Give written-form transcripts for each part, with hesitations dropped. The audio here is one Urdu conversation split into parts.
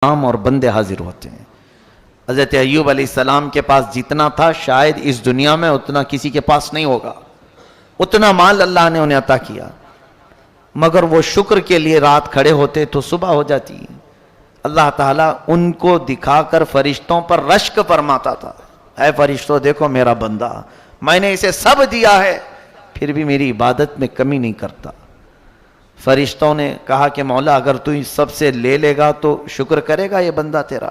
اور بندے حاضر ہوتے ہیں۔ حضرت ایوب علیہ السلام کے پاس جتنا تھا شاید اس دنیا میں اتنا کسی کے پاس نہیں ہوگا، اتنا مال اللہ نے انہیں عطا کیا، مگر وہ شکر کے لیے رات کھڑے ہوتے تو صبح ہو جاتی۔ اللہ تعالیٰ ان کو دکھا کر فرشتوں پر رشک فرماتا تھا، اے فرشتوں دیکھو میرا بندہ، میں نے اسے سب دیا ہے پھر بھی میری عبادت میں کمی نہیں کرتا۔ فرشتوں نے کہا کہ مولا اگر تو اس سب سے لے لے گا تو شکر کرے گا یہ بندہ تیرا؟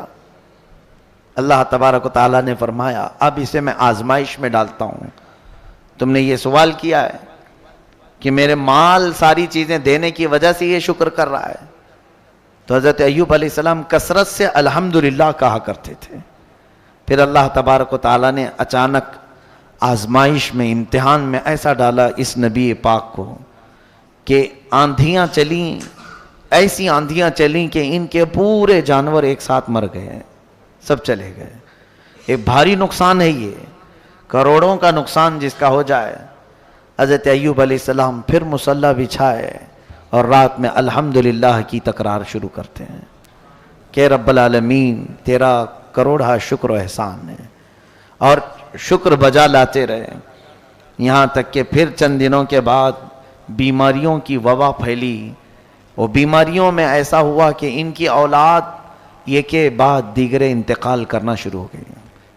اللہ تبارک و تعالیٰ نے فرمایا اب اسے میں آزمائش میں ڈالتا ہوں۔ تم نے یہ سوال کیا ہے کہ میرے مال ساری چیزیں دینے کی وجہ سے یہ شکر کر رہا ہے، تو حضرت ایوب علیہ السلام کثرت سے الحمدللہ کہا کرتے تھے۔ پھر اللہ تبارک و تعالیٰ نے اچانک آزمائش میں، امتحان میں ایسا ڈالا اس نبی پاک کو کہ آندھیاں چلیں، ایسی آندھیاں چلیں کہ ان کے پورے جانور ایک ساتھ مر گئے، سب چلے گئے۔ ایک بھاری نقصان ہے، یہ کروڑوں کا نقصان جس کا ہو جائے۔ حضرت ایوب علیہ السلام پھر مصلی بچھائے اور رات میں الحمدللہ کی تکرار شروع کرتے ہیں کہ رب العالمین تیرا کروڑا شکر و احسان ہے، اور شکر بجا لاتے رہے، یہاں تک کہ پھر چند دنوں کے بعد بیماریوں کی وبا پھیلی۔ وہ بیماریوں میں ایسا ہوا کہ ان کی اولاد یہ کے بعد دیگرے انتقال کرنا شروع ہو گئی۔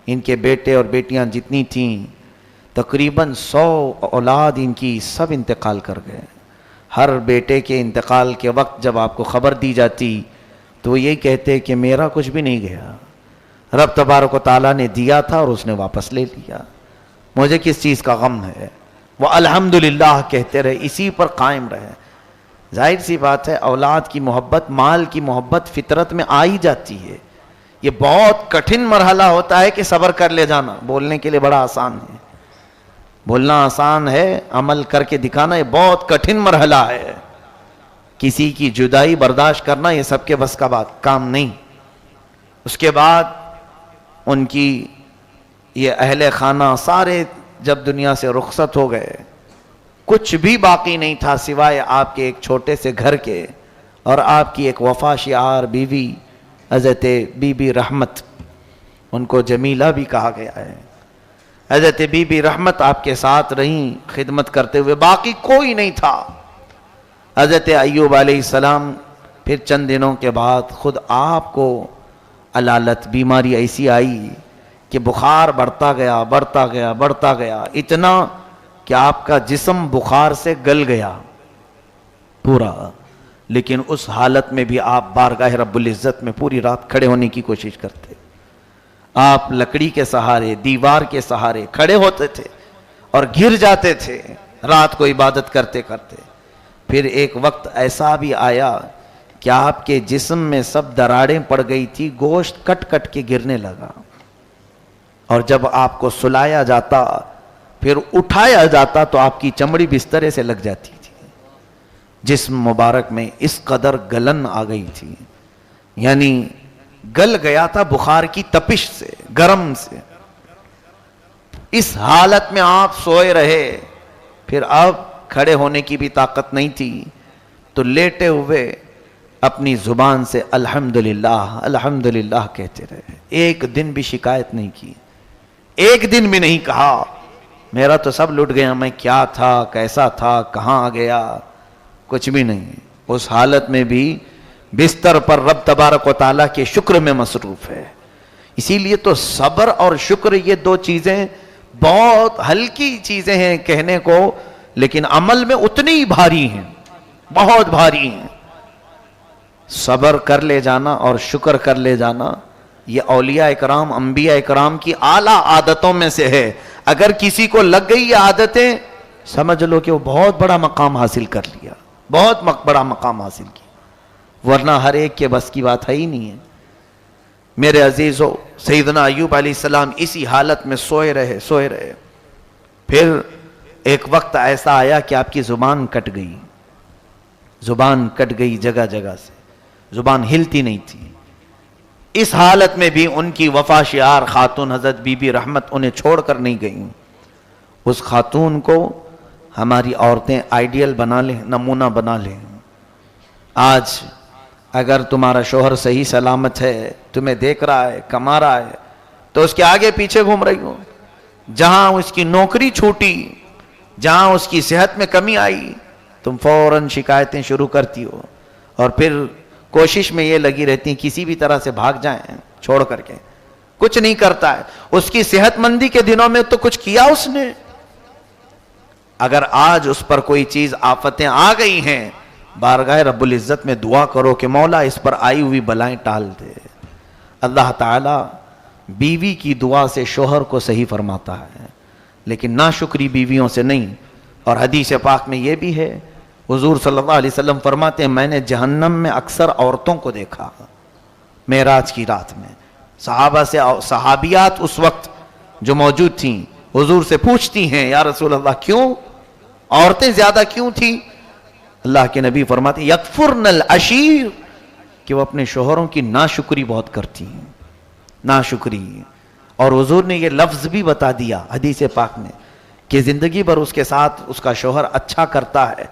ان کے بیٹے اور بیٹیاں جتنی تھیں تقریباً 100 اولاد ان کی سب انتقال کر گئے۔ ہر بیٹے کے انتقال کے وقت جب آپ کو خبر دی جاتی تو وہ یہی کہتے کہ میرا کچھ بھی نہیں گیا، رب تبارک و تعالیٰ نے دیا تھا اور اس نے واپس لے لیا، مجھے کس چیز کا غم ہے۔ وہ الحمدللہ کہتے رہے، اسی پر قائم رہے۔ ظاہر سی بات ہے اولاد کی محبت، مال کی محبت فطرت میں آ ہی جاتی ہے۔ یہ بہت کٹھن مرحلہ ہوتا ہے کہ صبر کر لے جانا، بولنے کے لیے بڑا آسان ہے، بولنا آسان ہے، عمل کر کے دکھانا یہ بہت کٹھن مرحلہ ہے۔ کسی کی جدائی برداشت کرنا یہ سب کے بس کا کام نہیں۔ اس کے بعد ان کی یہ اہل خانہ سارے جب دنیا سے رخصت ہو گئے، کچھ بھی باقی نہیں تھا سوائے آپ کے ایک چھوٹے سے گھر کے اور آپ کی ایک وفا شعار بیوی حضرت بی بی رحمت، ان کو جمیلہ بھی کہا گیا ہے۔ حضرت بی بی رحمت آپ کے ساتھ رہیں خدمت کرتے ہوئے، باقی کوئی نہیں تھا۔ حضرت ایوب علیہ السلام پھر چند دنوں کے بعد خود آپ کو علالت، بیماری ایسی آئی کہ بخار بڑھتا گیا بڑھتا گیا بڑھتا گیا، اتنا کہ آپ کا جسم بخار سے گل گیا پورا۔ لیکن اس حالت میں بھی آپ بارگاہ رب العزت میں پوری رات کھڑے ہونے کی کوشش کرتے۔ آپ لکڑی کے سہارے، دیوار کے سہارے کھڑے ہوتے تھے اور گر جاتے تھے رات کو عبادت کرتے کرتے۔ پھر ایک وقت ایسا بھی آیا کہ آپ کے جسم میں سب دراڑیں پڑ گئی تھی، گوشت کٹ کٹ کے گرنے لگا، اور جب آپ کو سلایا جاتا پھر اٹھایا جاتا تو آپ کی چمڑی بسترے سے لگ جاتی تھی۔ جسم مبارک میں اس قدر گلن آ گئی تھی، یعنی گل گیا تھا بخار کی تپش سے، گرم سے۔ اس حالت میں آپ سوئے رہے، پھر اب کھڑے ہونے کی بھی طاقت نہیں تھی، تو لیٹے ہوئے اپنی زبان سے الحمدللہ الحمدللہ کہتے رہے، ایک دن بھی شکایت نہیں کی، ایک دن بھی نہیں کہا میرا تو سب لٹ گیا، میں کیا تھا، کیسا تھا، کہاں آ گیا، کچھ بھی نہیں۔ اس حالت میں بھی بستر پر رب تبارک و تعالیٰ کے شکر میں مصروف ہے۔ اسی لیے تو صبر اور شکر یہ دو چیزیں بہت ہلکی چیزیں ہیں کہنے کو، لیکن عمل میں اتنی ہی بھاری ہیں، بہت بھاری ہیں۔ صبر کر لے جانا اور شکر کر لے جانا یہ اولیاء اکرام، انبیاء اکرام کی اعلیٰ عادتوں میں سے ہے۔ اگر کسی کو لگ گئی یہ عادتیں، سمجھ لو کہ وہ بہت بڑا مقام حاصل کر لیا، بہت بڑا مقام حاصل کیا، ورنہ ہر ایک کے بس کی بات ہے ہی نہیں ہے۔ میرے عزیزو، سیدنا ایوب علیہ السلام اسی حالت میں سوئے رہے۔ پھر ایک وقت ایسا آیا کہ آپ کی زبان کٹ گئی، زبان کٹ گئی جگہ جگہ سے، زبان ہلتی نہیں تھی۔ اس حالت میں بھی ان کی وفا شعار خاتون حضرت بی بی رحمت انہیں چھوڑ کر نہیں گئیں۔ اس خاتون کو ہماری عورتیں آئیڈیل بنا لیں، نمونہ بنا لیں۔ آج اگر تمہارا شوہر صحیح سلامت ہے، تمہیں دیکھ رہا ہے، کما رہا ہے، تو اس کے آگے پیچھے گھوم رہی ہو. جہاں اس کی نوکری چھوٹی، جہاں اس کی صحت میں کمی آئی، تم فوراً شکایتیں شروع کرتی ہو، اور پھر کوشش میں یہ لگی رہتی ہیں کسی بھی طرح سے بھاگ جائیں چھوڑ کر کے. کچھ نہیں کرتا ہے. اس کی صحت مندی کے دنوں میں تو کچھ کیا اس نے. اگر آج اس پر کوئی چیز آفتیں آ گئی ہیں، بارگاہ رب العزت میں دعا کرو کہ مولا اس پر آئی ہوئی بلائیں ٹال دے. اللہ تعالی بیوی کی دعا سے شوہر کو صحیح فرماتا ہے، لیکن ناشکری بیویوں سے نہیں. اور حدیث پاک میں یہ بھی ہے، حضور صلی اللہ علیہ وسلم فرماتے ہیں میں نے جہنم میں اکثر عورتوں کو دیکھا معراج کی رات میں. صحابہ سے صحابیات اس وقت جو موجود تھیں حضور سے پوچھتی ہیں یا رسول اللہ کیوں عورتیں زیادہ کیوں تھیں؟ اللہ کے نبی فرماتے ہیں یکفرن العشیر، کہ وہ اپنے شوہروں کی ناشکری بہت کرتی ہیں. ناشکری. اور حضور نے یہ لفظ بھی بتا دیا حدیث پاک میں کہ زندگی بھر اس کے ساتھ اس کا شوہر اچھا کرتا ہے،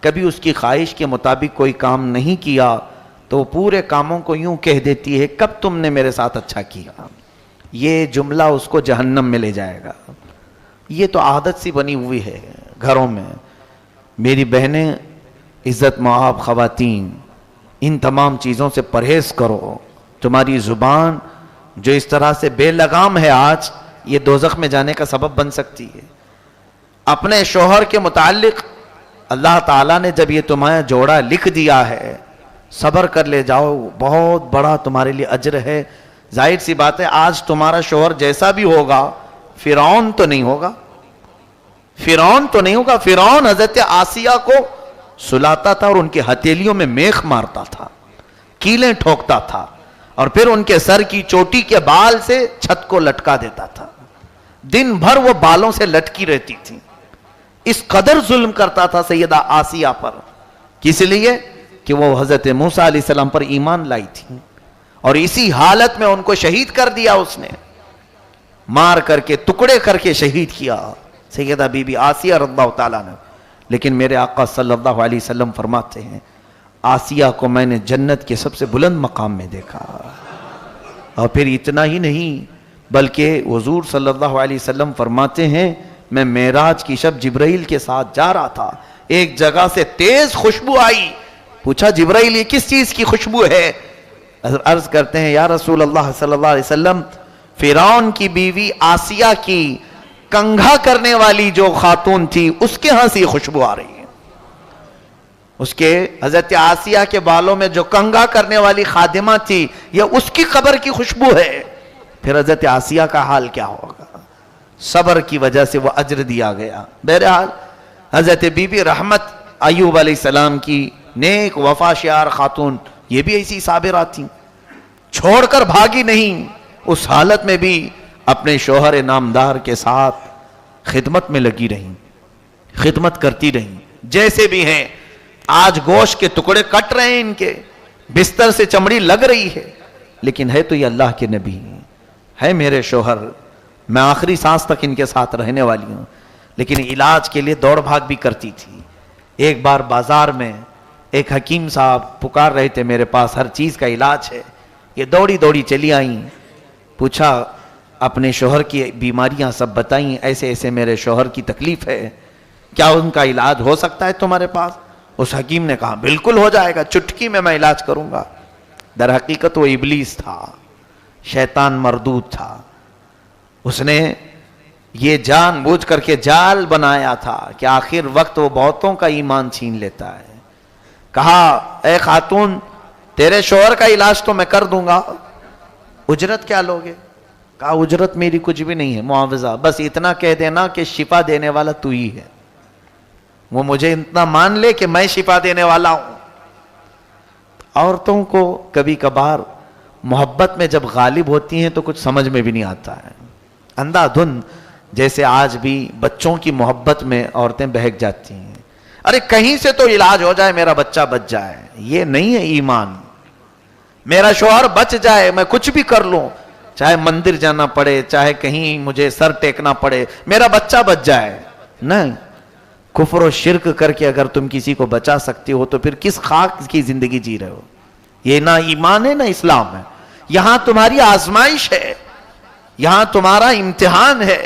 کبھی اس کی خواہش کے مطابق کوئی کام نہیں کیا تو وہ پورے کاموں کو یوں کہہ دیتی ہے کب تم نے میرے ساتھ اچھا کیا. یہ جملہ اس کو جہنم میں لے جائے گا. یہ تو عادت سی بنی ہوئی ہے گھروں میں. میری بہنیں، عزت مآب خواتین، ان تمام چیزوں سے پرہیز کرو. تمہاری زبان جو اس طرح سے بے لگام ہے آج، یہ دوزخ میں جانے کا سبب بن سکتی ہے. اپنے شوہر کے متعلق اللہ تعالیٰ نے جب یہ تمہارا جوڑا لکھ دیا ہے، صبر کر لے جاؤ، بہت بڑا تمہارے لیے اجر ہے. ظاہر سی بات ہے آج تمہارا شوہر جیسا بھی ہوگا فرعون تو نہیں ہوگا. فرعون تو نہیں ہوگا. فرعون حضرت آسیہ کو سلاتا تھا اور ان کی ہتھیلیوں میں میخ مارتا تھا، کیلیں ٹھوکتا تھا، اور پھر ان کے سر کی چوٹی کے بال سے چھت کو لٹکا دیتا تھا. دن بھر وہ بالوں سے لٹکی رہتی تھی. اس قدر ظلم کرتا تھا سیدہ آسیہ پر. کس لیے؟ کہ وہ حضرت موسیٰ علیہ السلام پر ایمان لائی تھی، اور اسی حالت میں ان کو شہید کر دیا. اس نے مار کر کے ٹکڑے کر کے شہید کیا سیدہ بی بی آسیہ رضی اللہ تعالیٰ نے. لیکن میرے آقا صلی اللہ علیہ وسلم فرماتے ہیں آسیہ کو میں نے جنت کے سب سے بلند مقام میں دیکھا. اور پھر اتنا ہی نہیں بلکہ حضور صلی اللہ علیہ وسلم فرماتے ہیں میں معراج کی شب جبرائیل کے ساتھ جا رہا تھا، ایک جگہ سے تیز خوشبو آئی. پوچھا جبرائیل یہ کس چیز کی خوشبو ہے؟ عرض کرتے ہیں یا رسول اللہ صلی اللہ علیہ وسلم فرعون کی بیوی آسیہ کی کنگھا کرنے والی جو خاتون تھی اس کے ہاں سے خوشبو آ رہی ہے. اس کے حضرت آسیہ کے بالوں میں جو کنگھا کرنے والی خادمہ تھی یہ اس کی قبر کی خوشبو ہے. پھر حضرت آسیہ کا حال کیا ہوگا؟ صبر کی وجہ سے وہ اجر دیا گیا. بہرحال حضرت بی بی رحمت ایوب علیہ السلام کی نیک وفا شیار خاتون یہ بھی ایسی صابرات تھیں، چھوڑ کر بھاگی نہیں. اس حالت میں بھی اپنے شوہر نامدار کے ساتھ خدمت میں لگی رہیں، خدمت کرتی رہیں. جیسے بھی ہیں آج گوشت کے ٹکڑے کٹ رہے ہیں، ان کے بستر سے چمڑی لگ رہی ہے، لیکن ہے تو یہ اللہ کے نبی ہے میرے شوہر، میں آخری سانس تک ان کے ساتھ رہنے والی ہوں. لیکن علاج کے لیے دوڑ بھاگ بھی کرتی تھی. ایک بار بازار میں ایک حکیم صاحب پکار رہے تھے میرے پاس، ہر چیز کا علاج ہے. یہ دوڑی دوڑی چلی آئیں. پوچھا اپنے شوہر کی بیماریاں سب بتائیں، ایسے ایسے میرے شوہر کی تکلیف ہے، کیا ان کا علاج ہو سکتا ہے تمہارے پاس؟ اس حکیم نے کہا بالکل ہو جائے گا، چٹکی میں علاج کروں گا. در حقیقت وہ ابلیس تھا، شیطان مردود تھا. اس نے یہ جان بوجھ کر کے جال بنایا تھا کہ آخر وقت وہ بہتوں کا ایمان چھین لیتا ہے. کہا اے خاتون تیرے شوہر کا علاج تو میں کر دوں گا، اجرت کیا لوگے؟ کہا اجرت میری کچھ بھی نہیں ہے، معاوضہ بس اتنا کہہ دینا کہ شفا دینے والا تو ہی ہے. وہ مجھے اتنا مان لے کہ میں شفا دینے والا ہوں. عورتوں کو کبھی کبھار محبت میں جب غالب ہوتی ہیں تو کچھ سمجھ میں بھی نہیں آتا ہے. اندھا دھن جیسے آج بھی بچوں کی محبت میں عورتیں بہک جاتی ہیں. ارے کہیں سے تو علاج ہو جائے، میرا بچہ بچ جائے. یہ نہیں ہے ایمان. میرا شوہر بچ جائے، میں کچھ بھی کر لوں، چاہے مندر جانا پڑے، چاہے کہیں مجھے سر ٹیکنا پڑے، میرا بچہ بچ جائے. نہیں، کفر و شرک کر کے اگر تم کسی کو بچا سکتے ہو تو پھر کس خاک کی زندگی جی رہے ہو؟ یہ نہ ایمان ہے نہ اسلام ہے. یہاں تمہاری آزمائش ہے, یہاں تمہارا امتحان ہے.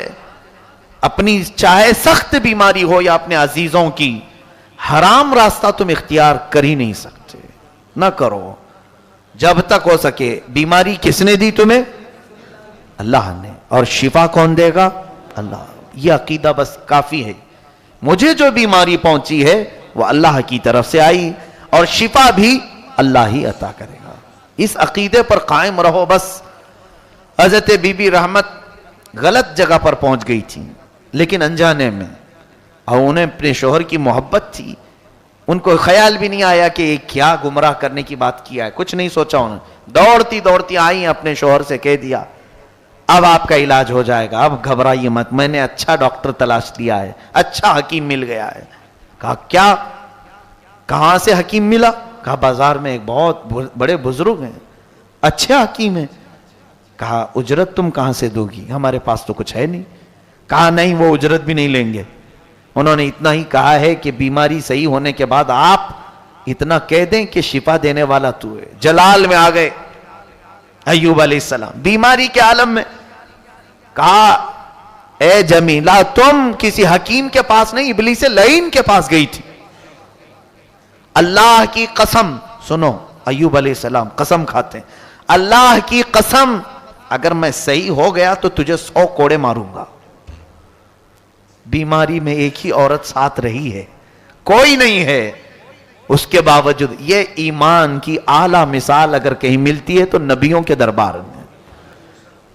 اپنی چاہے سخت بیماری ہو یا اپنے عزیزوں کی, حرام راستہ تم اختیار کر ہی نہیں سکتے, نہ کرو جب تک ہو سکے. بیماری کس نے دی تمہیں؟ اللہ نے. اور شفا کون دے گا؟ اللہ. یہ عقیدہ بس کافی ہے. مجھے جو بیماری پہنچی ہے وہ اللہ کی طرف سے آئی, اور شفا بھی اللہ ہی عطا کرے گا. اس عقیدے پر قائم رہو بس. حضرت بی بی رحمت غلط جگہ پر پہنچ گئی تھی لیکن انجانے میں, اور انہیں اپنے شوہر کی محبت تھی. ان کو خیال بھی نہیں آیا کہ کیا گمراہ کرنے کی بات کیا ہے, کچھ نہیں سوچا انہوں نے. دوڑتی دوڑتی آئی, اپنے شوہر سے کہہ دیا اب آپ کا علاج ہو جائے گا, اب گھبرائیے مت, میں نے اچھا ڈاکٹر تلاش لیا ہے, اچھا حکیم مل گیا ہے. کہا کیا؟ کہاں سے حکیم ملا؟ کہا بازار میں ایک بہت بڑے بزرگ ہیں, اچھے حکیم ہیں. کہا اجرت تم کہاں سے دو گی؟ ہمارے پاس تو کچھ ہے نہیں. کہا نہیں, وہ اجرت بھی نہیں لیں گے. انہوں نے اتنا ہی کہا ہے کہ بیماری صحیح ہونے کے بعد آپ اتنا کہہ دیں کہ شفا دینے والا تو ہے. جلال میں آ گئے ایوب علیہ السلام بیماری کے عالم میں. کہا اے جمیلہ, تم کسی حکیم کے پاس نہیں, ابلیس لعین کے پاس گئی تھی. اللہ کی قسم, سنو ایوب علیہ السلام قسم کھاتے ہیں, اللہ کی قسم اگر میں صحیح ہو گیا تو تجھے 100 کوڑے ماروں گا. بیماری میں ایک ہی عورت ساتھ رہی ہے, کوئی نہیں ہے. اس کے باوجود یہ ایمان کی اعلیٰ مثال اگر کہیں ملتی ہے تو نبیوں کے دربار میں.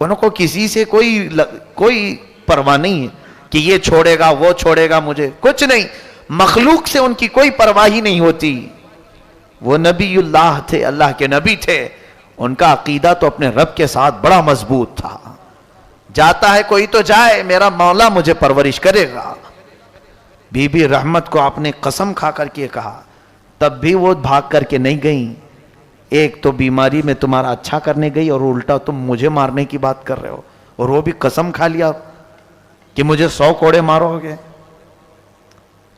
انہوں کو کسی سے کوئی پرواہ نہیں ہے کہ یہ چھوڑے گا وہ چھوڑے گا, مجھے کچھ نہیں. مخلوق سے ان کی کوئی پرواہ ہی نہیں ہوتی. وہ نبی اللہ تھے, اللہ کے نبی تھے. ان کا عقیدہ تو اپنے رب کے ساتھ بڑا مضبوط تھا. جاتا ہے کوئی تو جائے, میرا مولا مجھے پرورش کرے گا. بی بی رحمت کو آپ نے قسم کھا کر کے کہا, تب بھی وہ بھاگ کر کے نہیں گئیں. ایک تو بیماری میں تمہارا اچھا کرنے گئی اور الٹا تم مجھے مارنے کی بات کر رہے ہو, اور وہ بھی قسم کھا لیا کہ مجھے 100 کوڑے مارو گے.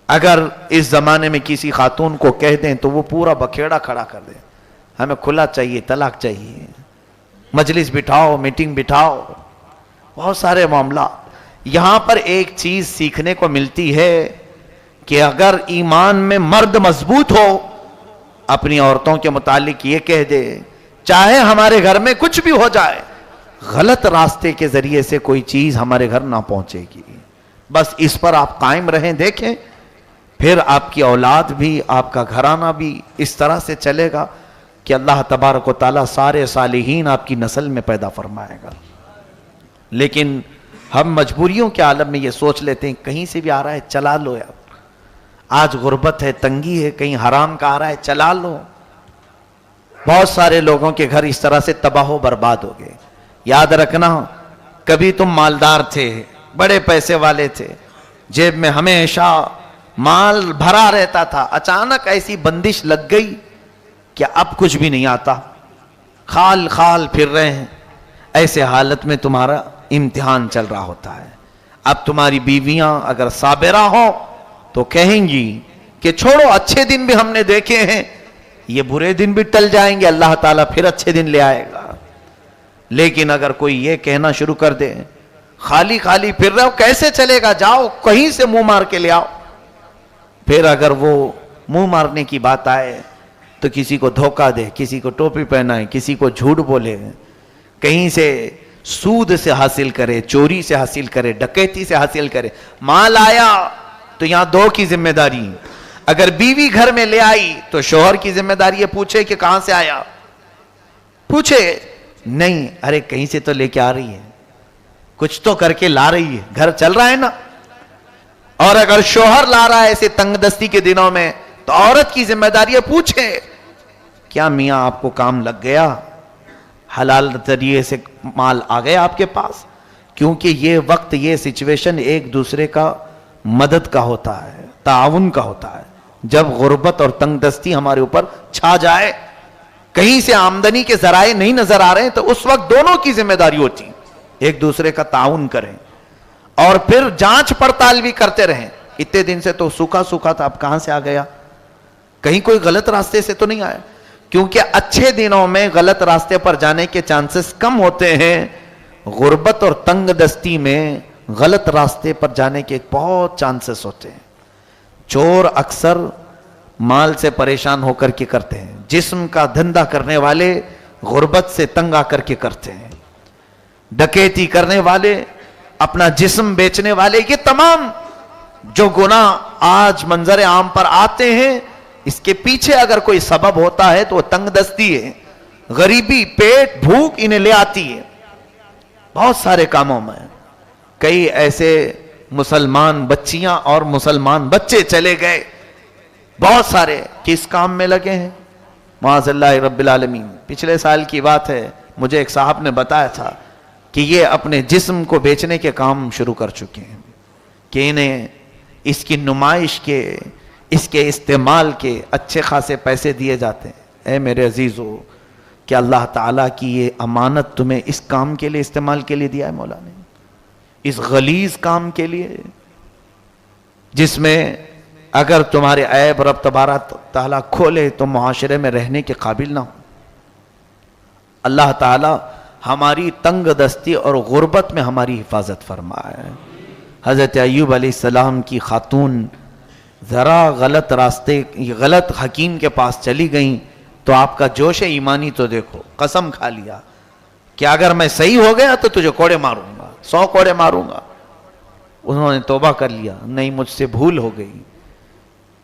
اگر اس زمانے میں کسی خاتون کو کہہ دیں تو وہ پورا بکھیڑا کھڑا کر دیں, ہمیں کھلا چاہیے, طلاق چاہیے, مجلس بٹھاؤ, میٹنگ بٹھاؤ, بہت سارے معاملات. یہاں پر ایک چیز سیکھنے کو ملتی ہے کہ اگر ایمان میں مرد مضبوط ہو, اپنی عورتوں کے متعلق یہ کہہ دے چاہے ہمارے گھر میں کچھ بھی ہو جائے, غلط راستے کے ذریعے سے کوئی چیز ہمارے گھر نہ پہنچے گی. بس اس پر آپ قائم رہیں, دیکھیں پھر آپ کی اولاد بھی, آپ کا گھرانہ بھی اس طرح سے چلے گا کہ اللہ تبارک و تعالیٰ سارے صالحین آپ کی نسل میں پیدا فرمائے گا. لیکن ہم مجبوریوں کے عالم میں یہ سوچ لیتے ہیں کہیں سے بھی آ رہا ہے چلا لو یار, آج غربت ہے, تنگی ہے, کہیں حرام کا آ رہا ہے چلا لو. بہت سارے لوگوں کے گھر اس طرح سے تباہ و برباد ہو گئے. یاد رکھنا, کبھی تم مالدار تھے, بڑے پیسے والے تھے, جیب میں ہمیشہ مال بھرا رہتا تھا, اچانک ایسی بندش لگ گئی کہ اب کچھ بھی نہیں آتا, خال خال پھر رہے ہیں. ایسے حالت میں تمہارا امتحان چل رہا ہوتا ہے. اب تمہاری بیویاں اگر صابرہ ہوں تو کہیں گی کہ چھوڑو, اچھے دن بھی ہم نے دیکھے ہیں, یہ برے دن بھی ٹل جائیں گے, اللہ تعالیٰ پھر اچھے دن لے آئے گا. لیکن اگر کوئی یہ کہنا شروع کر دے خالی خالی پھر رہے ہو, کیسے چلے گا, جاؤ کہیں سے منہ مار کے لے آؤ. پھر اگر وہ منہ مارنے کی بات آئے تو کسی کو دھوکہ دے, کسی کو ٹوپی پہنائے, کسی کو جھوٹ بولے, کہیں سے سود سے حاصل کرے, چوری سے حاصل کرے, ڈکیتی سے حاصل کرے. مال آیا تو یہاں 2 کی ذمہ داری, اگر بیوی گھر میں لے آئی تو شوہر کی ذمہ داری ہے پوچھے کہ کہاں سے آیا, پوچھے نہیں, ارے کہیں سے تو لے کے آ رہی ہے, کچھ تو کر کے لا رہی ہے, گھر چل رہا ہے نا. اور اگر شوہر لا رہا ہے ایسے تنگ دستی کے دنوں میں تو عورت کی ذمہ داری ہے پوچھے کیا میاں آپ کو کام لگ گیا, حلال ذریعے سے مال آ گیا آپ کے پاس. کیونکہ یہ وقت, یہ سچویشن ایک دوسرے کا مدد کا ہوتا ہے, تعاون کا ہوتا ہے. جب غربت اور تنگ دستی ہمارے اوپر چھا جائے, کہیں سے آمدنی کے ذرائع نہیں نظر آ رہے ہیں, تو اس وقت دونوں کی ذمہ داری ہوتی ہے ایک دوسرے کا تعاون کریں, اور پھر جانچ پڑتال بھی کرتے رہیں. اتنے دن سے تو سوکھا سوکھا تھا, اب کہاں سے آ گیا, کہیں کوئی غلط راستے سے تو نہیں آیا. کیونکہ اچھے دنوں میں غلط راستے پر جانے کے چانسز کم ہوتے ہیں، غربت اور تنگ دستی میں غلط راستے پر جانے کے بہت چانسز ہوتے ہیں۔ چور اکثر مال سے پریشان ہو کر کے کرتے ہیں، جسم کا دھندا کرنے والے غربت سے تنگ آ کر کے کرتے ہیں، ڈکیتی کرنے والے، اپنا جسم بیچنے والے، یہ تمام جو گناہ آج منظر عام پر آتے ہیں، اس کے پیچھے اگر کوئی سبب ہوتا ہے تو وہ تنگ دستی ہے، غریبی، پیٹ، بھوک انہیں لے آتی ہے۔ بہت سارے کاموں میں کئی ایسے مسلمان بچیاں اور مسلمان بچے چلے گئے، بہت سارے کس کام میں لگے ہیں، معاذ اللہ رب العالمین۔ پچھلے سال کی بات ہے، مجھے ایک صاحب نے بتایا تھا کہ یہ اپنے جسم کو بیچنے کے کام شروع کر چکے ہیں، کہ انہیں اس کی نمائش کے، اس کے استعمال کے اچھے خاصے پیسے دیے جاتے ہیں۔ اے میرے عزیزو، کہ اللہ تعالیٰ کی یہ امانت تمہیں اس کام کے لیے استعمال کے لیے دیا ہے مولا نے، اس غلیظ کام کے لیے، جس میں اگر تمہارے عیب رب تبارک تعالیٰ کھولے تو معاشرے میں رہنے کے قابل نہ ہو۔ اللہ تعالیٰ ہماری تنگ دستی اور غربت میں ہماری حفاظت فرمائے۔ حضرت ایوب علیہ السلام کی خاتون ذرا غلط راستے، غلط حکیم کے پاس چلی گئیں تو آپ کا جوش ایمانی تو دیکھو، قسم کھا لیا کہ اگر میں صحیح ہو گیا تو تجھے کوڑے ماروں گا، 100 کوڑے ماروں گا۔ انہوں نے توبہ کر لیا، نہیں مجھ سے بھول ہو گئی،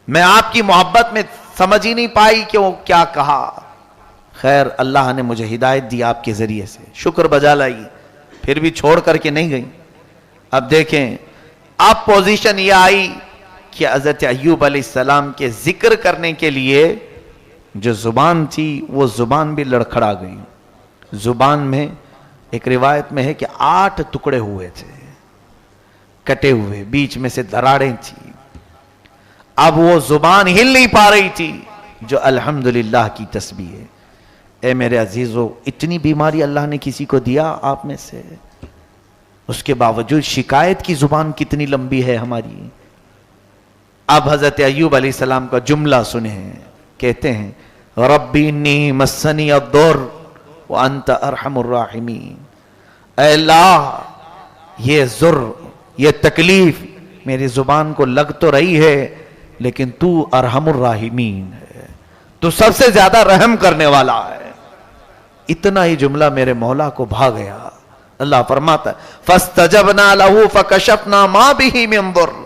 میں آپ کی محبت میں سمجھ ہی نہیں پائی کہ وہ کیا کہا۔ خیر اللہ نے مجھے ہدایت دی آپ کے ذریعے سے، شکر بجا لائی، پھر بھی چھوڑ کر کے نہیں گئی۔ اب دیکھیں، اب پوزیشن یہ آئی کہ حضرت ایوب علیہ السلام کے ذکر کرنے کے لیے جو زبان تھی وہ زبان بھی لڑکھڑا گئی۔ زبان میں ایک روایت میں ہے کہ 8 ٹکڑے ہوئے تھے، کٹے ہوئے، بیچ میں سے دراڑیں تھی۔ اب وہ زبان ہل نہیں پا رہی تھی، جو الحمدللہ کی تسبیح ہے۔ اے میرے عزیزو، اتنی بیماری اللہ نے کسی کو دیا آپ میں سے، اس کے باوجود شکایت کی زبان کتنی لمبی ہے ہماری۔ اب حضرت ایوب علیہ السلام کا جملہ سنیں، کہتے ہیں ربی انی مسنی الضر وانت ارحم الراحمین۔ اے اللہ، یہ ضر، یہ تکلیف میری زبان کو لگ تو رہی ہے، لیکن تو ارحم الراحمین ہے، تو سب سے زیادہ رحم کرنے والا ہے۔ اتنا ہی جملہ میرے مولا کو بھا گیا۔ اللہ فرماتا ہے فَاسْتَجَبْنَا لَهُ فَكَشَفْنَا مَا بِهِ مِنْ ضُرٍّ،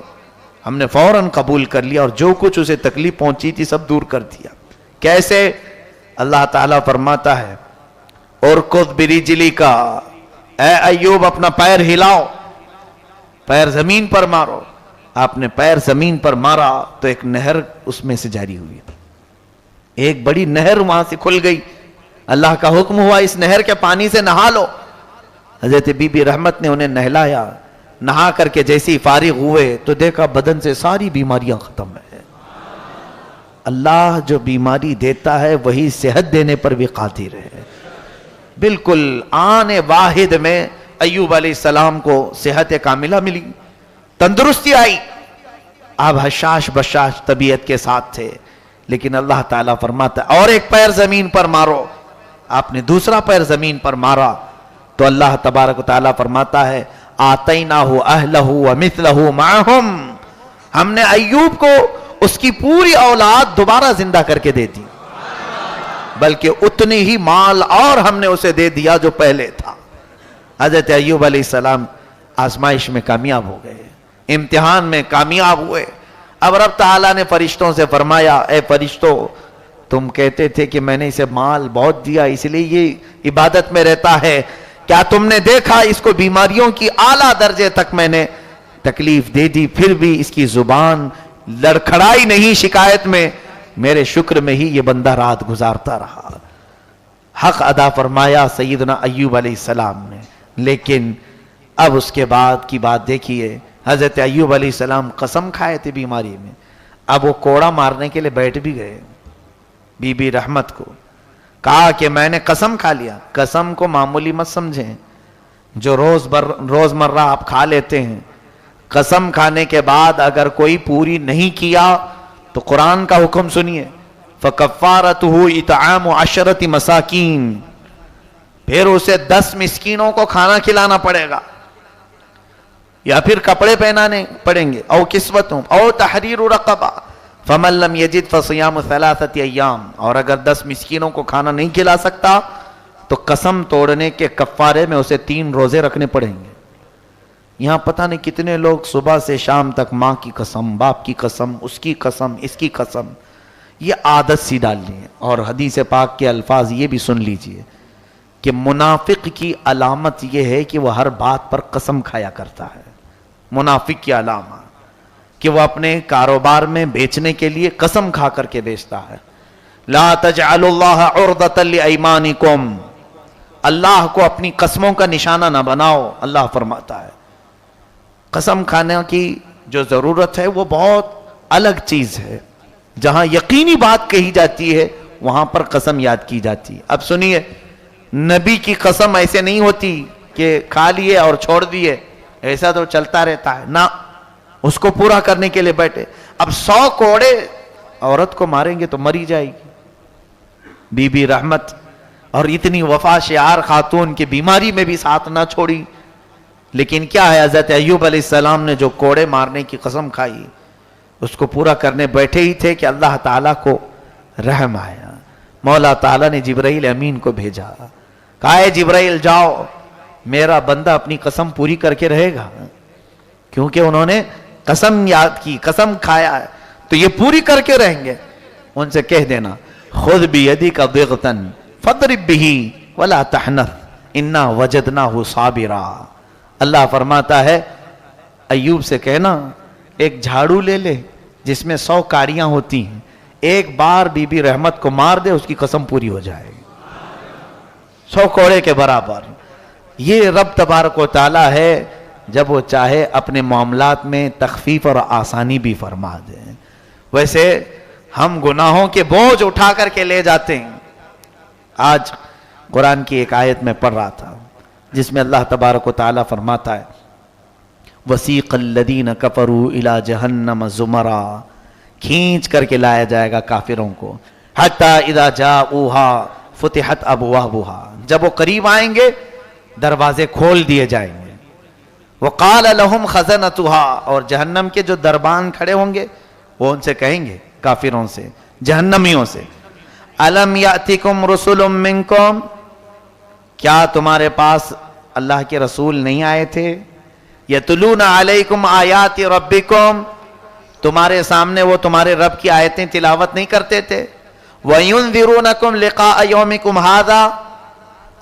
ہم نے فوراً قبول کر لیا اور جو کچھ اسے تکلیف پہنچی تھی سب دور کر دیا۔ کیسے؟ اللہ تعالیٰ فرماتا ہے اُرْكُضْ بِرِجْلِكَ، اے ایوب اپنا پیر ہلاؤ، پیر زمین پر مارو۔ آپ نے پیر زمین پر مارا تو ایک نہر اس میں سے جاری ہوئی، ایک بڑی نہر وہاں سے کھل گئی۔ اللہ کا حکم ہوا اس نہر کے پانی سے نہا لو۔ حضرت بی بی رحمت نے انہیں نہلایا، نہا کر کے جیسے ہی فارغ ہوئے تو دیکھا بدن سے ساری بیماریاں ختم ہیں۔ اللہ جو بیماری دیتا ہے وہی صحت دینے پر بھی قادر ہے۔ بالکل آن واحد میں ایوب علیہ السلام کو صحت کاملہ ملی، تندرستی آئی۔ آپ حشاش بشاش طبیعت کے ساتھ تھے، لیکن اللہ تعالیٰ فرماتا ہے اور ایک پیر زمین پر مارو۔ آپ نے دوسرا پیر زمین پر مارا تو اللہ تبارک و تعالیٰ فرماتا ہے آتیناہ اہلہ ومثلہ معہم، ہم نے ایوب کو اس کی پوری اولاد دوبارہ زندہ کر کے دے دی، بلکہ اتنی ہی مال اور ہم نے اسے دے دیا جو پہلے تھا۔ حضرت ایوب علیہ السلام آزمائش میں کامیاب ہو گئے، امتحان میں کامیاب ہوئے۔ اب رب تعالیٰ نے فرشتوں سے فرمایا اے فرشتوں، تم کہتے تھے کہ میں نے اسے مال بہت دیا اس لیے یہ عبادت میں رہتا ہے، کیا تم نے دیکھا اس کو بیماریوں کی اعلیٰ درجے تک میں نے تکلیف دے دی، پھر بھی اس کی زبان لڑکھڑائی نہیں شکایت میں، میرے شکر میں ہی یہ بندہ رات گزارتا رہا۔ حق ادا فرمایا سیدنا ایوب علیہ السلام نے۔ لیکن اب اس کے بعد کی بات دیکھیے، حضرت ایوب علیہ السلام قسم کھائے تھے بیماری میں، اب وہ کوڑا مارنے کے لیے بیٹھ بھی گئے۔ بی بی رحمت کو کہا کہ میں نے قسم کھا لیا۔ قسم کو معمولی مت سمجھیں جو روز مرہ آپ کھا لیتے ہیں۔ قسم کھانے کے بعد اگر کوئی پوری نہیں کیا تو قرآن کا حکم سنیے فَكَفَّارَتُهُ إِطْعَامُ عَشْرَةِ مَسَاكِينَ، پھر اسے 10 مسکینوں کو کھانا کھلانا پڑے گا، یا پھر کپڑے پہنانے پڑیں گے، او کسوتہم او تحریر رقبہ، فَمَن لَّمْ يَجِدْ فَصِيَامُ 3 أَيَّامٍ، اور اگر 10 مسکینوں کو کھانا نہیں کھلا سکتا تو قسم توڑنے کے کفارے میں اسے 3 روزے رکھنے پڑیں گے۔ یہاں پتہ نہیں کتنے لوگ صبح سے شام تک ماں کی قسم، باپ کی قسم، اس کی قسم، اس کی قسم، یہ عادت سی ڈال لی ہے۔ اور حدیث پاک کے الفاظ یہ بھی سن لیجئے کہ منافق کی علامت یہ ہے کہ وہ ہر بات پر قسم کھایا کرتا ہے۔ منافق کی علامت کہ وہ اپنے کاروبار میں بیچنے کے لیے قسم کھا کر کے بیچتا ہے۔ لا تجعلوا اللہ عرضۃ لایمانکم، اللہ کو اپنی قسموں کا نشانہ نہ بناؤ، اللہ فرماتا ہے۔ قسم کھانے کی جو ضرورت ہے وہ بہت الگ چیز ہے، جہاں یقینی بات کہی جاتی ہے وہاں پر قسم یاد کی جاتی ہے۔ اب سنیے، نبی کی قسم ایسے نہیں ہوتی کہ کھا لیے اور چھوڑ دیے، ایسا تو چلتا رہتا ہے نہ، اس کو پورا کرنے کے لیے بیٹھے۔ اب 100 کوڑے عورت کو ماریں گے تو مری جائے گی۔ بی بی رحمت اور اتنی وفا شعار خاتون کی بیماری میں بھی ساتھ نہ چھوڑی، لیکن کیا ہے، حضرت ایوب علیہ السلام نے جو کوڑے مارنے کی قسم کھائی اس کو پورا کرنے بیٹھے ہی تھے کہ اللہ تعالیٰ کو رحم آیا۔ مولا تعالیٰ نے جبرائیل امین کو بھیجا، کہا ہے جبرائیل جاؤ، میرا بندہ اپنی قسم پوری کر کے رہے گا، کیونکہ انہوں نے قسم یاد کی، قسم کھایا ہے تو یہ پوری کر کے رہیں گے۔ ان سے کہہ دینا خذ بیدک ضغطا فاضرب بہ ولا تحنث انا وجدناہ صابرا۔ اللہ فرماتا ہے ایوب سے کہنا ایک جھاڑو لے لے جس میں 100 کاڑیاں ہوتی ہیں، ایک بار بی بی رحمت کو مار دے، اس کی قسم پوری ہو جائے گی 100 کوڑے کے برابر۔ یہ رب تبارک و تعالی ہے، جب وہ چاہے اپنے معاملات میں تخفیف اور آسانی بھی فرما دے۔ ویسے ہم گناہوں کے بوجھ اٹھا کر کے لے جاتے ہیں۔ آج قرآن کی ایک آیت میں پڑھ رہا تھا جس میں اللہ تبارک و تعالی فرماتا ہے وَسِيقَ الَّذِينَ كَفَرُوا إِلَى جَهَنَّمَ زُمَرًا، کھینچ کر کے لایا جائے گا کافروں کو، حَتَّى إِذَا جَاءُوهَا فُتِحَتْ أَبْوَابُهَا، جب وہ قریب آئیں گے دروازے کھول دیے جائیں گے۔ وَقَالَ لَهُمْ خَزَنَتُهَا، اور جہنم کے جو دربان کھڑے ہوں گے وہ ان سے کہیں گے، کافروں سے، جہنمیوں سے، أَلَمْ يَأْتِكُمْ رُسُلٌ مِّنْكُمْ، کیا تمہارے پاس اللہ کے رسول نہیں آئے تھے؟ یتلون علیکم آیات ربکم، تمہارے سامنے وہ تمہارے رب کی آیتیں تلاوت نہیں کرتے تھے؟ وینذرونکم لقاء یومکم ھذا،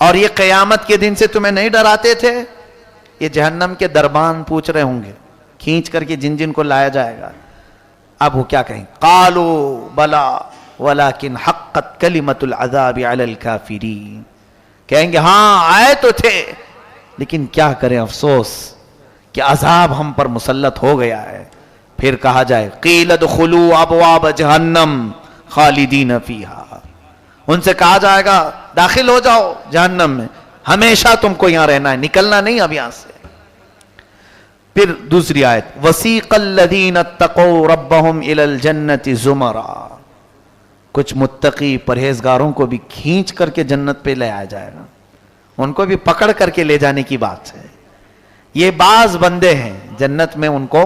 اور یہ قیامت کے دن سے تمہیں نہیں ڈراتے تھے؟ یہ جہنم کے دربان پوچھ رہے ہوں گے، کھینچ کر کے جن جن کو لایا جائے گا۔ اب وہ کیا کہیں؟ قالوا بلا ولکن حقت کلمۃ العذاب علی الکافرین، کہیں گے ہاں آئے تو تھے لیکن کیا کریں، افسوس کہ عذاب ہم پر مسلط ہو گیا ہے۔ پھر کہا جائے قیل ادخلوا ابواب جہنم خالدین فیہا، ان سے کہا جائے گا داخل ہو جاؤ جہنم میں، ہمیشہ تم کو یہاں رہنا ہے، نکلنا نہیں اب یہاں سے۔ پھر دوسری آیت وسیق الذین اتقوا ربهم الی الجنۃ زمرا، کچھ متقی پرہیزگاروں کو بھی کھینچ کر کے جنت پہ لے آیا جائے گا، ان کو بھی پکڑ کر کے لے جانے کی بات ہے۔ یہ بعض بندے ہیں جنت میں ان کو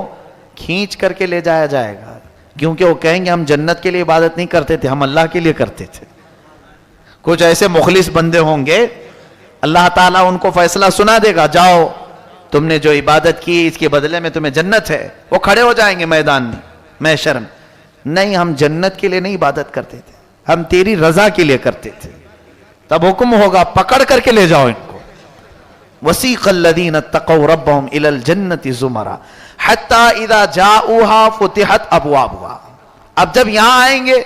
کھینچ کر کے لے جایا جائے گا، کیونکہ وہ کہیں گے ہم جنت کے لیے عبادت نہیں کرتے تھے، ہم اللہ کے لیے کرتے تھے۔ کچھ ایسے مخلص بندے ہوں گے، اللہ تعالیٰ ان کو فیصلہ سنا دے گا جاؤ تم نے جو عبادت کی اس کے بدلے میں تمہیں جنت ہے، وہ کھڑے ہو جائیں گے میدان میں محشر میں، نہیں ہم جنت کے لیے نہیں عبادت کرتے تھے، ہم تیری رضا کے لیے کرتے تھے۔ تب حکم ہوگا پکڑ کر کے لے جاؤ ان کو۔ وسیق الذین اتقوا ربهم الی الجنۃ زمرا حتی اذا جاءوها فتحت ابوابها، اب جب یہاں آئیں گے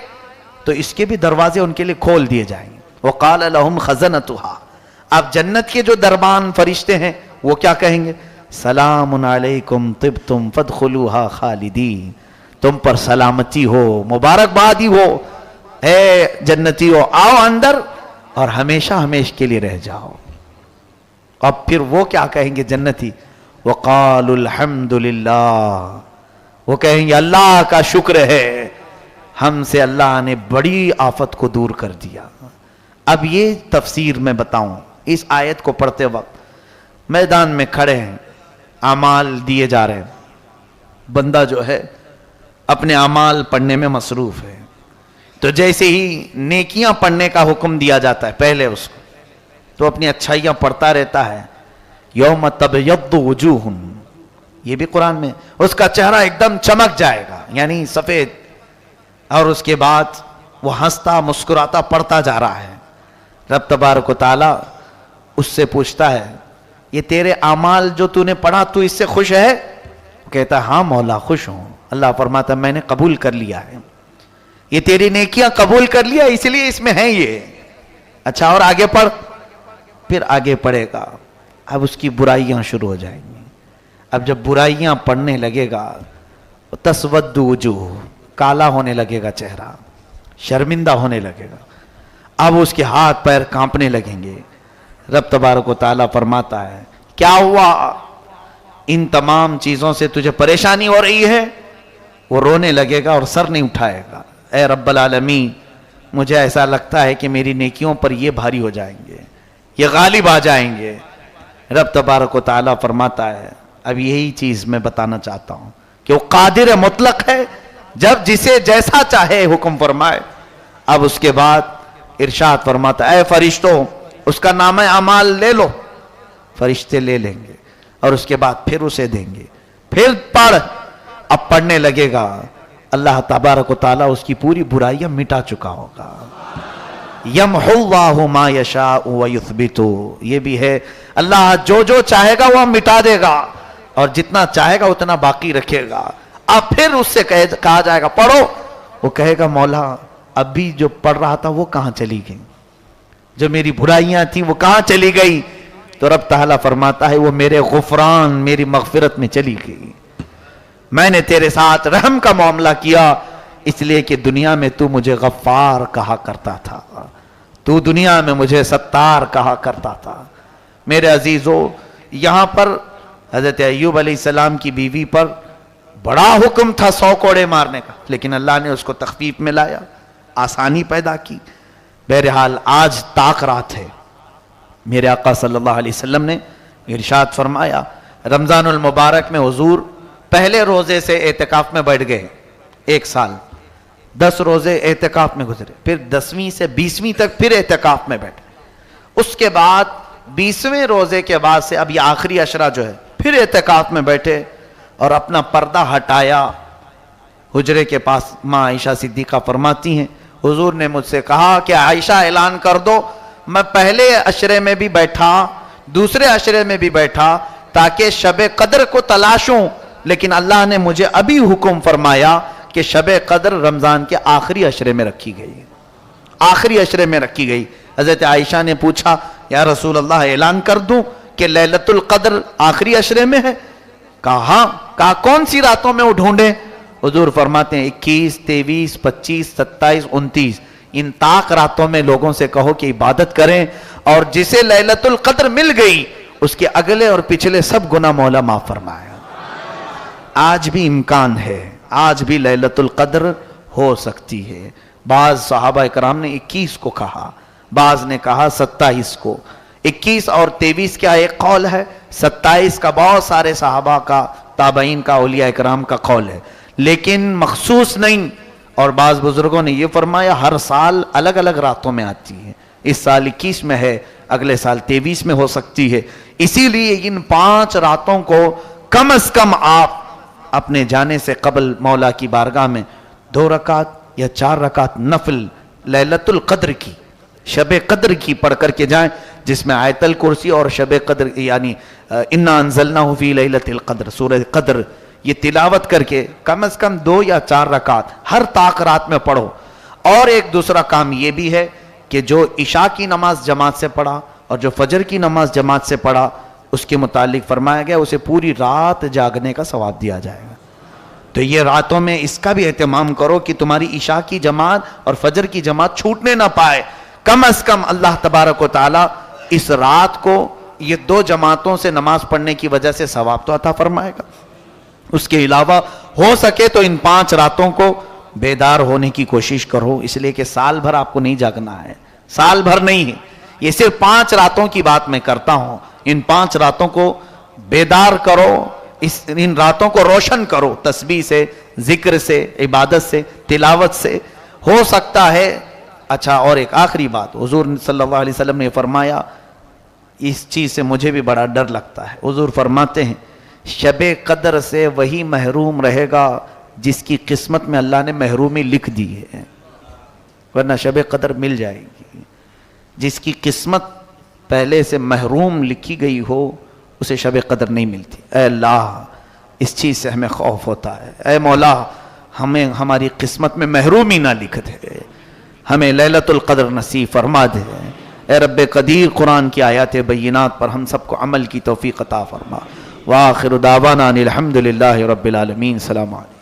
تو اس کے بھی دروازے ان کے لیے کھول دیے جائیں گے۔ وقال لهم خزنتها، اب جنت کے جو دربان فرشتے ہیں وہ کیا کہیں گے؟ سلام علیکم طبتم فادخلوها خالدین، تم پر سلامتی ہو، مبارکبادی ہو، اے جنتی ہو، آؤ اندر اور ہمیشہ ہمیشہ کے لیے رہ جاؤ۔ اب پھر وہ کیا کہیں گے جنتی؟ وقالوا الحمدللہ، وہ کہیں گے اللہ کا شکر ہے، ہم سے اللہ نے بڑی آفت کو دور کر دیا۔ اب یہ تفسیر میں بتاؤں، اس آیت کو پڑھتے وقت میدان میں کھڑے ہیں، اعمال دیے جا رہے ہیں، بندہ جو ہے اپنے اعمال پڑھنے میں مصروف ہے، تو جیسے ہی نیکیاں پڑھنے کا حکم دیا جاتا ہے پہلے اس کو، تو اپنی اچھائیاں پڑھتا رہتا ہے۔ یوم تبیض وجوہ، یہ بھی قرآن میں، اس کا چہرہ ایک دم چمک جائے گا، یعنی سفید، اور اس کے بعد وہ ہنستا مسکراتا پڑھتا جا رہا ہے۔ رب تبارک و تعالی اس سے پوچھتا ہے، یہ تیرے اعمال جو تو نے پڑھا تو اس سے خوش ہے؟ وہ کہتا ہے ہاں مولا خوش ہوں۔ اللہ فرماتا ہے میں نے قبول کر لیا ہے، یہ تیری نیکیاں قبول کر لیا، اس لیے اس میں ہے یہ۔ اچھا اور آگے پڑھ، پھر آگے پڑھے گا، اب اس کی برائیاں شروع ہو جائیں گی۔ اب جب برائیاں پڑھنے لگے گا، تسود وجوہ، کالا ہونے لگے گا چہرہ، شرمندہ ہونے لگے گا، اب اس کے ہاتھ پیر کانپنے لگیں گے۔ رب تبارک و تعالیٰ فرماتا ہے کیا ہوا؟ ان تمام چیزوں سے تجھے پریشانی ہو رہی ہے؟ وہ رونے لگے گا اور سر نہیں اٹھائے گا، اے رب العالمین مجھے ایسا لگتا ہے کہ میری نیکیوں پر یہ بھاری ہو جائیں گے، یہ غالب آ جائیں گے۔ رب تبارک و تعالیٰ فرماتا ہے اب یہی چیز میں بتانا چاہتا ہوں کہ وہ قادر مطلق ہے، جب جسے جیسا چاہے حکم فرمائے۔ اب اس کے بعد ارشاد فرماتا ہے اے فرشتوں اس کا نامہ اعمال لے لو، فرشتے لے لیں گے اور اس کے بعد پھر اسے دیں گے، پھر پڑھ، اب پڑھنے لگے گا، اللہ تبارک و تعالیٰ اس کی پوری برائیاں مٹا چکا ہوگا۔ یمحو اللہ ما یشاء ویثبت، یہ بھی ہے اللہ جو جو چاہے گا وہ مٹا دے گا اور جتنا چاہے گا اتنا باقی رکھے گا۔ اب پھر اس سے کہا جائے گا پڑھو، وہ کہے گا مولا ابھی جو پڑھ رہا تھا وہ کہاں چلی گئی، جو میری برائیاں تھیں وہ کہاں چلی گئی؟ تو رب تعالیٰ فرماتا ہے وہ میرے غفران، میری مغفرت میں چلی گئی، میں نے تیرے ساتھ رحم کا معاملہ کیا، اس لیے کہ دنیا میں تو مجھے غفار کہا کرتا تھا، تو دنیا میں مجھے ستار کہا کرتا تھا۔ میرے عزیزو یہاں پر حضرت ایوب علیہ السلام کی بیوی پر بڑا حکم تھا 100 کوڑے مارنے کا، لیکن اللہ نے اس کو تخفیف میں لایا، آسانی پیدا کی۔ بہرحال آج طاق رات ہے، میرے آقا صلی اللہ علیہ وسلم نے ارشاد فرمایا رمضان المبارک میں حضور پہلے روزے سے اعتکاف میں بیٹھ گئے، 1 سال 10 روزے اعتکاف میں گزرے، پھر 10ویں سے 20ویں تک پھر اعتکاف میں بیٹھے، اس کے بعد 20ویں روزے کے بعد سے اب یہ آخری عشرہ جو ہے پھر اعتکاف میں بیٹھے اور اپنا پردہ ہٹایا حجرے کے پاس۔ ماں عائشہ صدیقہ فرماتی ہیں حضور نے مجھ سے کہا کہ عائشہ اعلان کر دو میں پہلے عشرے میں بھی بیٹھا دوسرے عشرے میں بھی بیٹھا تاکہ شب قدر کو تلاشوں، لیکن اللہ نے مجھے ابھی حکم فرمایا کہ شب قدر رمضان کے آخری عشرے میں رکھی گئی، آخری عشرے میں رکھی گئی۔ حضرت عائشہ نے پوچھا یا رسول اللہ اعلان کر دوں کہ لیلۃ القدر آخری عشرے میں ہے؟ کہا ہاں۔ کہا کون سی راتوں میں وہ ڈھونڈیں؟ حضور فرماتے ہیں 21 23 25 27 29 ان طاق راتوں میں لوگوں سے کہو کہ عبادت کریں، اور جسے لیلۃ القدر مل گئی اس کے اگلے اور پچھلے سب گناہ مولا معاف فرمایا۔ آج بھی امکان ہے، آج بھی لیلۃ القدر ہو سکتی ہے۔ بعض صحابہ کرام نے 21 کو کہا، بعض نے کہا 27 کو۔ 21 اور 23 کا ایک قول ہے، 27 کا بہت سارے صحابہ کا، تابعین کا، اولیاء کرام کا قول ہے، لیکن مخصوص نہیں۔ اور بعض بزرگوں نے یہ فرمایا ہر سال الگ الگ راتوں میں آتی ہے، اس سال 21 میں ہے، اگلے سال 23 میں ہو سکتی ہے۔ اسی لیے ان 5 راتوں کو کم از کم آپ اپنے جانے سے قبل مولا کی بارگاہ میں 2 رکعت یا 4 رکعت نفل لیلۃ القدر کی، شب قدر کی پڑھ کر کے جائیں، جس میں آیت الکرسی اور شب قدر یعنی انا انزلناہ فی لیلۃ القدر، سورہ قدر، یہ تلاوت کر کے کم از کم 2 یا 4 رکعت ہر طاق رات میں پڑھو۔ اور ایک دوسرا کام یہ بھی ہے کہ جو عشاء کی نماز جماعت سے پڑھا اور جو فجر کی نماز جماعت سے پڑھا اس کے متعلق فرمایا گیا اسے پوری رات جاگنے کا ثواب دیا جائے گا۔ تو یہ راتوں میں اس کا بھی اہتمام کرو کہ تمہاری عشاء کی جماعت اور فجر کی جماعت چھوٹنے نہ پائے۔ کم از کم اللہ تبارک و تعالی اس رات کو یہ 2 جماعتوں سے نماز پڑھنے کی وجہ سے ثواب تو عطا فرمائے گا۔ اس کے علاوہ ہو سکے تو ان 5 راتوں کو بیدار ہونے کی کوشش کرو، اس لیے کہ سال بھر آپ کو نہیں جاگنا ہے، سال بھر نہیں ہے، یہ صرف 5 راتوں کی بات میں کرتا ہوں۔ ان 5 راتوں کو بیدار کرو، ان راتوں کو روشن کرو تسبیح سے، ذکر سے، عبادت سے، تلاوت سے۔ ہو سکتا ہے اچھا، اور ایک آخری بات، حضور صلی اللہ علیہ وسلم نے فرمایا، اس چیز سے مجھے بھی بڑا ڈر لگتا ہے، حضور فرماتے ہیں شب قدر سے وہی محروم رہے گا جس کی قسمت میں اللہ نے محرومی لکھ دی ہے، ورنہ شب قدر مل جائے گی۔ جس کی قسمت پہلے سے محروم لکھی گئی ہو اسے شب قدر نہیں ملتی۔ اے اللہ، اس چیز سے ہمیں خوف ہوتا ہے، اے مولا ہمیں ہماری قسمت میں محرومی نہ لکھ دے، ہمیں لیلۃ القدر نصیب فرما دے۔ اے رب قدیر، قرآن کی آیات بینات پر ہم سب کو عمل کی توفیق عطا فرما۔ وآخر دعوانا ان الحمد للہ رب العالمین۔ السلام علیکم۔